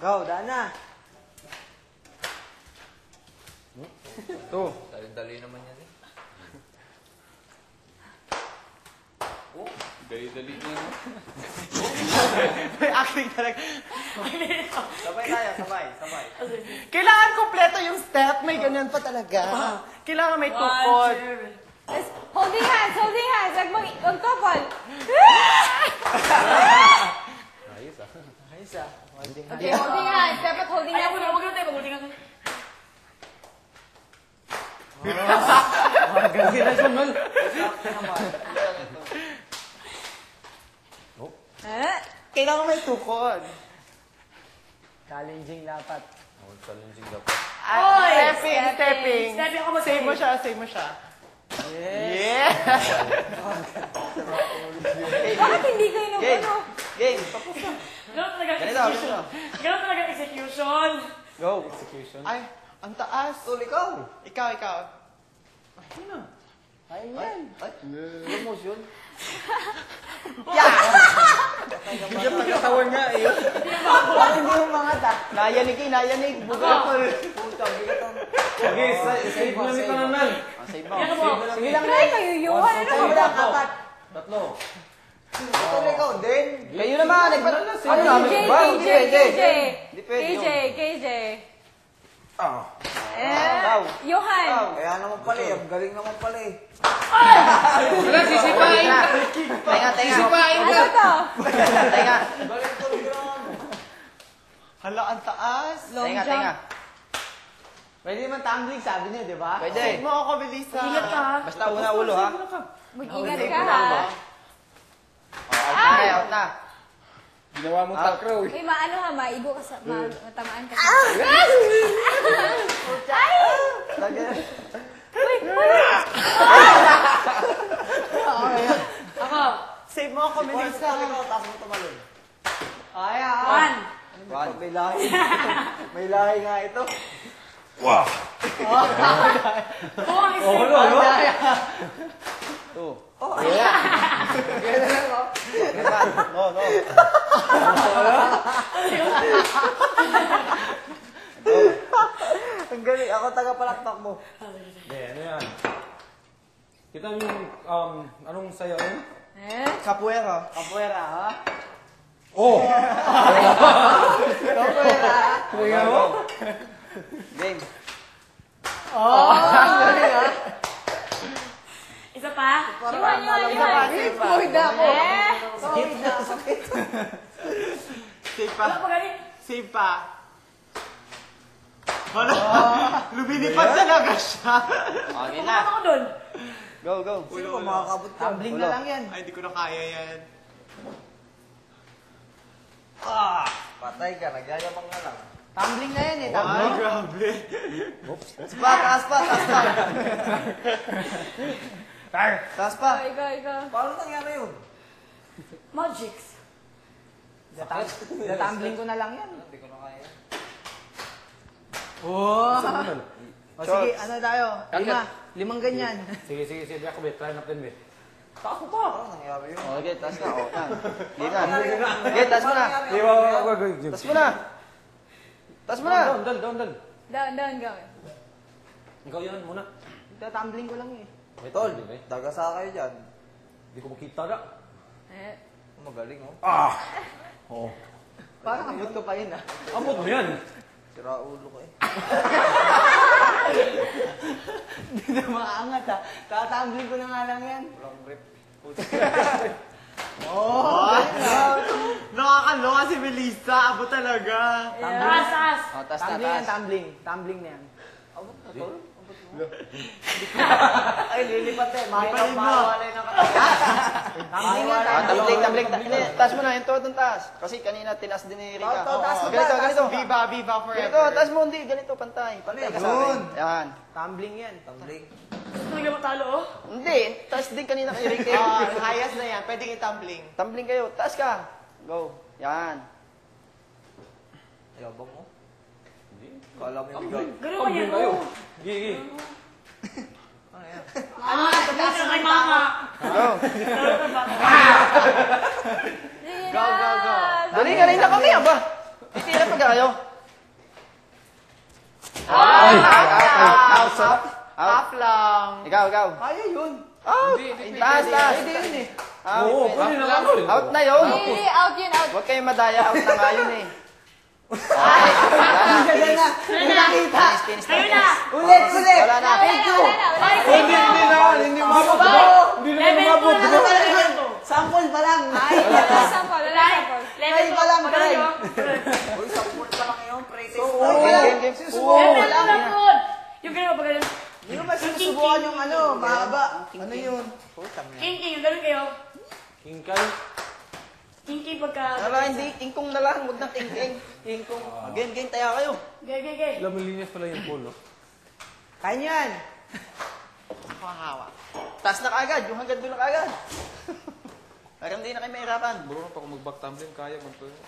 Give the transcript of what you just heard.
Go, daan na. Ito. Dali-dali naman yan eh. Oh, dali-dali na yan. May acting talaga. Sabay tayo, sabay. Kailangan kompleto yung step. May ganyan pa talaga. Kailangan may tukod. Holding hands, holding hands. Mag-couple. Ayos ah. Okay, holding hands. Dapat holding hands. Ayaw mo na tayo. Mag-holding hands. Ganda na siya, man. Kailangan may tukod. Challenging dapat. Oh, challenging dapat. Stepping. Stepping ako Save mo siya, save mo siya. Yeah! Bakit hindi kayo nag-ano? Game, tapos na. Ganun talaga Ganito, execution. Ganun talaga execution. Go. Execution. Ay, ang taas. Tol, ikaw. Ikaw. Ayun na. Ayun yan. Ay, slow motion. Bigyan pagkatawan nga eh. Bakit hindi mo mga ta? Nayanig. Bugat mo. Puta, bigat ang... Okay, save mo lang ito naman. Save mo. Yan mo. Sige lang Try kayo yun. Save mo lang, apat. Tatlo. Tol, ikaw din. Kayo naman. KJ. Ah. Johan. Kaya naman pala eh. Ang galing naman pala eh. Wala, sisipain ka. Tenga. Sisipain Ano ka. to? Tenga. Galing tol, yan. Hala, ang taas. Long jump. Pwede naman tumbling, sabi niya, di ba? Pwede. Save mo ako, Belisa. Ingat ka ha. Basta una ulo ha. Mag-ingat ka ha. Out na. Ginawa mo takraw eh. Uy, maano ha, maigo ka sa, matamaan ka sa. Ako. Save mo ako, Belisa. Taas mo tumalon. Ay, One. May lahi. May lahi nga ito. Oh, ang execution. Two. No. Ang galing. Ako taga-palakpak mo. Hindi, ano yan? Kita mo yung, anong sayaw yun? Capoeira. Kapuera, ha? Oh! Kapuera. Tingnan mo? Game. Isa pa. Johan. Save ako. Save pa. Wala pa galing. Save pa. Wala. Lumilipad talaga siya. Okay Pumunta ako dun. Go. Sino ba makakabot ka? Tumbling na lang yan. Ay, hindi ko na kaya yan. Patay ka. Nagyayabang ka lang. Tumbling na yan eh. Tumbling. Grabe. Taas pa. Taas pa. Ikaw. Paano nangyari yun? Magics. Tumbling ko na lang yan. Hindi ko na kaya. Oh. O sige, Shots. ano tayo? 5. 5 ganyan. Sige, ako bet. Try natin bet. Ako pa. Paano nangyari yun? Okay, taas na. Yan. Okay, taas mo na. Di ba, Taas mo na. Taas mo na. Down. Down, go. Ikaw yan muna. Tumbling ko lang eh. Wait, Tol, eh. dagasa kayo dyan. Hindi ko makita na. Magaling oh. Oh. Parang abot ko pa yun ah. Abot mo yan. Sira ulo ko eh. Hindi na makaangat ah. Tumbling ko na nga lang yan. Walang grip. Nakakaloka si Melissa. Abot talaga. Taas. Oh, taas na, Tumbling yan, taas. tumbling na yan. Abot na, tol. Ay, lilipat eh. Lipalin mo. Mawawalay na tumbling yan, Tumbling. Taas mo na, ito itong taas. Kasi kanina tinas din ni Rika. Ganito. Viva forever. Ganito, taas mo, hindi. Ganito, pantay. Pantay ka sa akin. Yan. Tumbling yan. Talaga matalo oh. Hindi, taas din kanina kay Rika. Hayas na yan. Pwedeng i-tumbling. Tumbling kayo, taas ka. Go. Yan. Ayabang mo. Kala mo yung bigat. Ganun ka yan kayo. oh. Gigi. Ano ka kay mama? Go. Go. Dali nga rin na kami, aba. Titira pa kayo. Out. Half lang. Ikaw. Kaya yun. Out. Taas. Hindi yun eh. Oo, pwede na lang ulit. Out na yun. Hindi, out yun, out. Huwag kayong madaya. Out na nga yun eh. Ganda na. Nakita. Finish. Kayo na! Ulit. Wala na. Wala na. Hindi umabot, di ba? Hindi naman umabot, di ba? Sample pa lang. Ay, wala sample, wala sample. Level Try pa lang, Magaling try. nyo. Uy, sample pa lang yun. Pre-test Game. Level pa lang yun. Yung ganun pa ganun. Hindi ko ba sinusubukan yung ano, mahaba. Ano yun? King, yung ganun kayo. Kingkay. King pagka... Wala, hindi. Kingkong na lang. Huwag na king. Kingkong. Game, taya kayo. Gay. Alam mo, linis pala yung polo. Kaya nyo yan. Taas na kaagad. Yung hanggang doon na kaagad. Parang hindi na kayo mahirapan. Bro, pag mag-back tumbling, kaya magpapalala.